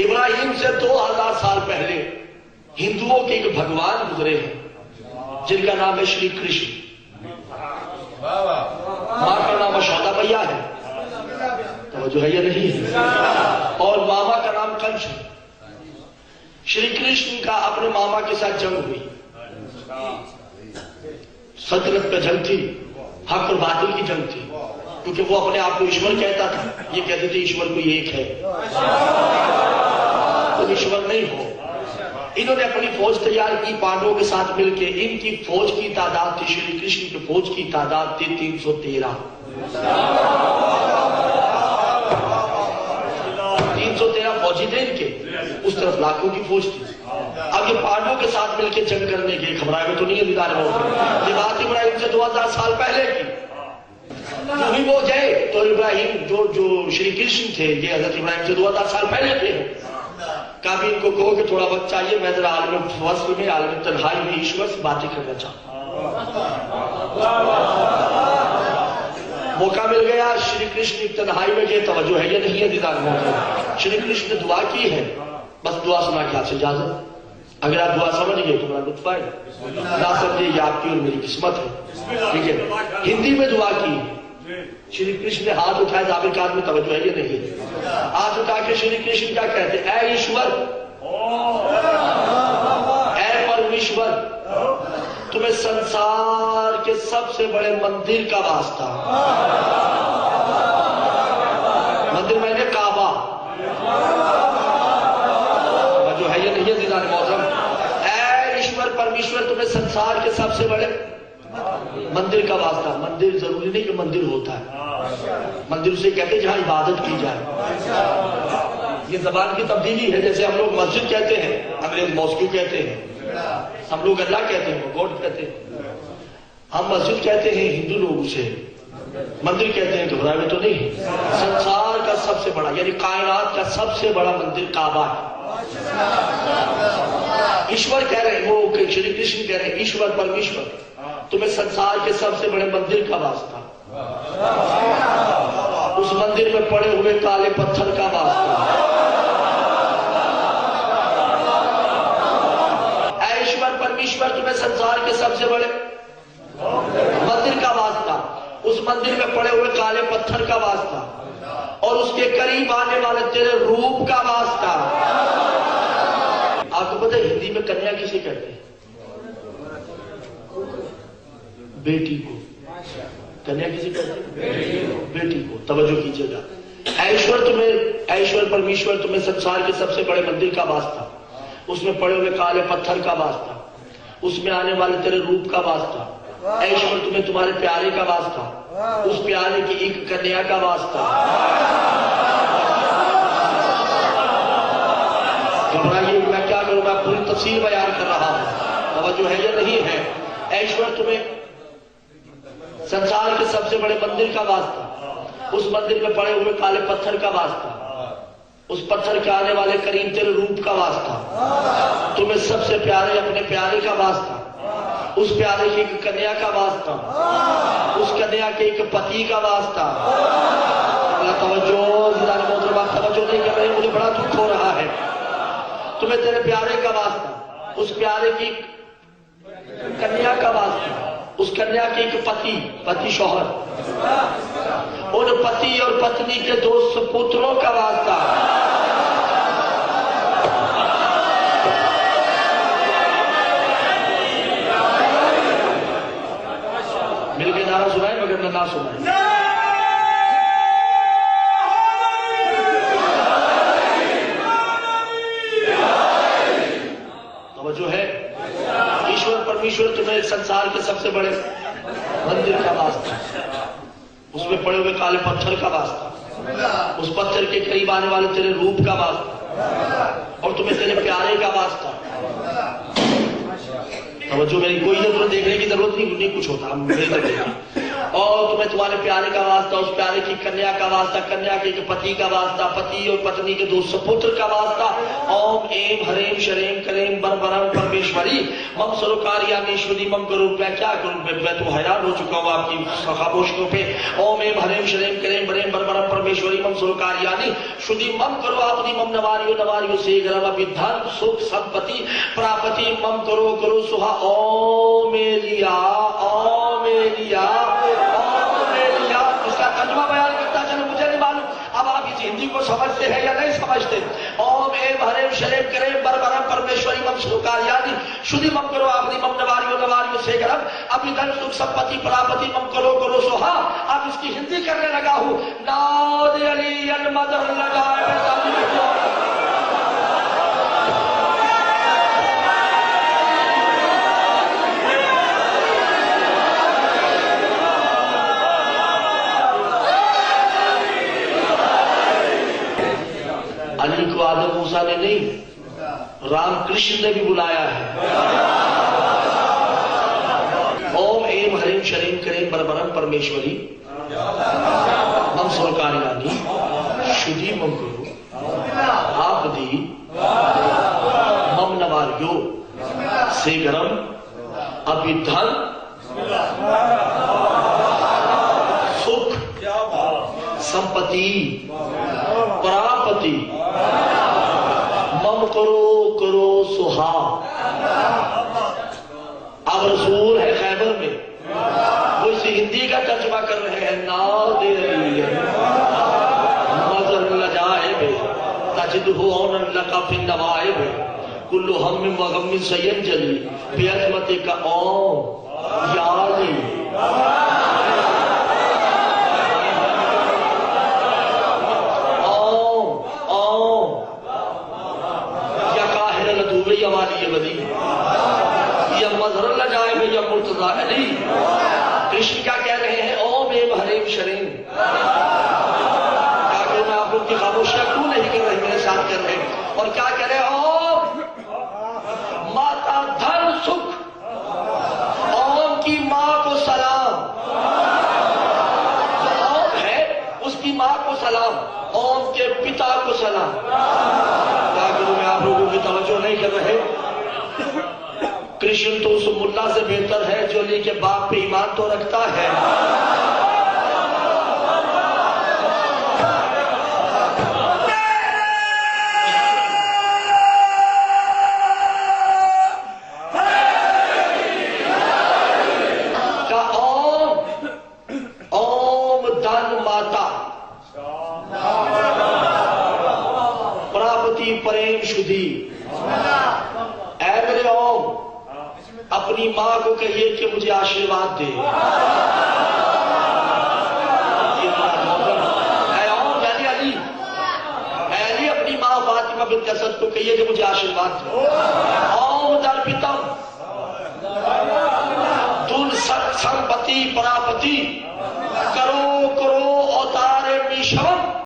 इब्राहिम से 2000 साल पहले हिंदुओं के एक भगवान गुजरे हैं जिनका नाम है श्री कृष्ण। मां का नाम यशोदा मैया है, तो जो है ये नहीं है, और मामा का नाम कंस है। श्री कृष्ण का अपने मामा के साथ जंग हुई, सतरत पे जंग थी, हक और बातिल की जंग थी, क्योंकि वो अपने आप को ईश्वर कहता था, ये कहते थे ईश्वर कोई एक है, तो ईश्वर नहीं हो। इन्होंने अपनी फौज तैयार की पांडवों के साथ मिलकर। इनकी फौज की तादाद थी, श्री कृष्ण की फौज की तादाद थी 313। 313 फौजी थे इनके, उस तरफ लाखों की फौज थी। अब ये पांडवों के साथ मिलकर जंग करने के घबराए हुए तो नहीं है दीदार में, ये बात इब्राहिम से 2000 साल पहले की। भी वो गए तो इब्राहिम जो श्री कृष्ण थे, ये हजरत इब्राहिम से 2000 साल पहले थे। कभी इनको कहो कि थोड़ा वक्त चाहिए, मैं जरा आलम फस्ल में, आलम तन्हाई में ईश्वर से बातें करना चाहता हूं। मौका मिल गया, श्री कृष्ण तन्हाई में गए, तवज्जो है ये नहीं है दीदार में। श्री कृष्ण ने दुआ की है, बस दुआ सुना के आपसे इजाजत। अगर आप दुआ समझ गए तो बड़ा लुत्फ आएगा, ना समझे ये आपकी और मेरी किस्मत है। ठीक है, हिंदी में दुआ की। श्री कृष्ण ने हाथ उठाए, जाबिर काज में तवज्जो है ये नहीं है। हाथ उठा के श्री कृष्ण क्या कहते, ऐ ईश्वर, ऐ परमेश्वर, तुम्हें संसार के सबसे बड़े मंदिर का वास्ता। मंदिर मैंने काबा, जो है ये नहीं है दीदार मौजम। ऐ ईश्वर परमेश्वर, तुम्हें संसार के सबसे बड़े मंदिर का वास्ता। मंदिर जरूरी नहीं कि मंदिर होता है, मंदिर उसे कहते हैं जहां इबादत की जाए। ये जबान की तब्दीली है, जैसे हम लोग मस्जिद कहते हैं, अंग्रेज मॉस्क्यू कहते हैं, हम लोग अल्लाह कहते हैं, गॉड कहते हैं। हम मस्जिद कहते हैं, हिंदू लोग उसे मंदिर कहते हैं, घबराए तो नहीं। संसार का सबसे बड़ा यानी कायनात का सबसे बड़ा मंदिर काबा है। ईश्वर कह रहे हैं, वो श्री कृष्ण कह रहे हैं, ईश्वर परमेश्वर, तुम्हें संसार के सबसे बड़े मंदिर का वास्ता, उस मंदिर में पड़े हुए काले पत्थर का वास्ता। ईश्वर परमेश्वर, तुम्हें संसार के सबसे बड़े मंदिर का वास्ता, उस मंदिर में पड़े हुए काले पत्थर का वास्ता, और उसके करीब आने वाले तेरे रूप का वास्ता। आपको पता है हिंदी में कन्या किसे कहते हैं? बेटी को। कन्या किसे कहते हैं? बेटी को। तवज्जो कीजिएगा। ऐश्वर तुम्हें, ऐश्वर परमेश्वर, तुम्हें संसार के सबसे बड़े मंदिर का वास्ता, उसमें पड़े हुए काले पत्थर का वास्ता, उसमें आने वाले तेरे रूप का वास्ता। ऐश्वर तुम्हें तुम्हारे प्यारे का वास्ता, उस प्यारे की एक कन्या का वास्ता। घबराइए, मैं क्या करूं, मैं पूरी तफसील बयान कर रहा हूं, तवज्जो है या नहीं है। ऐश्वर तुम्हें संसार के सबसे बड़े मंदिर का वास्ता, उस मंदिर में पड़े हुए काले पत्थर का वास्ता, उस पत्थर के आने वाले करीब तेरे रूप का वास्ता, तुम्हें सबसे प्यारे अपने प्यारे का वास्ता, उस प्यारे की एक कन्या का वास्ता, उस कन्या के एक पति का वास्ता। तवज्जो नहीं कर रहे, मुझे बड़ा दुख हो रहा है। तुम्हें तेरे प्यारे का वास्ता, उस प्यारे की कन्या का वास्ता, उस कन्या के एक पति शौहर, उन पति और पत्नी के 2 सुपुत्रों का वास्ता। मिलके नारा सुनाए मगर ना सुनाए। तो जो है ईश्वर परमेश्वर, तुम्हें संसार के सबसे बड़े मंदिर का वास्ता, उसमें पड़े हुए काले पत्थर का वास्ता, उस पत्थर के करीब आने वाले तेरे रूप का वास्ता, और तुम्हें तेरे प्यारे का वास्ता। तो जो मेरी कोई जरूरत देखने की जरूरत नहीं, कुछ होता मेरी तरफ और तुम्हें तुम्हारे प्यारे का वास्ता, उस प्यारे की कन्या का वास्ता, कन्या के पति का वास्ता, पति और पत्नी के दो सपुत्र का वास्ता। ओम एम हरेम शरेम करेम बरबरम परमेश्वरी मम सरोकारियानीश्वरी मम करो। मैं क्या करूं, मैं तो हैरान हो चुका हूं आपकी खामोशियों पे। ओम एम हरेम शरेम करेम बरेम बरबरम परमेश्वरी मम सरोकारियानी शुद्धि मम करो आपनी मम नवारियो से गरम अभिधान सुख संपत्ति प्रापति मम करो करो सुहा। ओम एलिया ओम एलिया ओम एलिया। इसका तर्जुमा बयान करता चलो, मुझे नहीं मालूम अब आप इस हिंदी को समझते हैं या नहीं समझते। ओम एम हरेम शरेम करेम बरबरम परमेश्वरी मम सरोकारियानी शुद्धि मम करो आपनी मम नवारियो से गरम अभिधन सुख संपत्ति प्रापति मम करो करो सुहा। अब इसकी हिंदी करने लगा हूं। नाद अली अल मदर लगाए अली को आदम मूसा ने नहीं, रामकृष्ण ने भी बुलाया है। ओम एम हरेम शरीम करेम बरबरम परमेश्वरी मम सरोकारियानी शुद्धि मम करो आपदी मम नवारियो से गरम अभिधन सुख संपत्ति प्रापति मम करो करो सुहा। अब रसूल है खैबर में, वो इसी हिंदी का तर्जुमा कर रहे हैं। नादे मज़र लजाइब तजिदहु औनन लका फिन नवाइब कुल्लु हम्मिन व गम्मिन सयंजली बिअज़मतिका ओम या अली। कृष्ण क्या कह रहे हैं? ओम एम हरेम शरेम। क्या कह मैं आप लोग की खामोशियां क्यों नहीं कर रहे, मेरे साथ कर रहे। और क्या कह रहे? ओम माता धन सुख, ओम की मां को सलाम। ओम है उसकी मां को सलाम, ओम के पिता को सलाम। क्या करूं मैं आप लोगों की तवज्जो नहीं कर रहे। कृष्ण तो उस मुल्ला से बेहतर है जो अली के बाप पे ईमान तो रखता है। का ओम धन माता प्रापति प्रेम शुद्धि। ऐ मेरे ओम अपनी मां को कहिए कि मुझे आशीर्वाद दे। अली अपनी मां फातिमा बिन्त असद को कहिए कि मुझे आशीर्वाद दे। ओम दर्पितम तुल सत संपत्ति परापति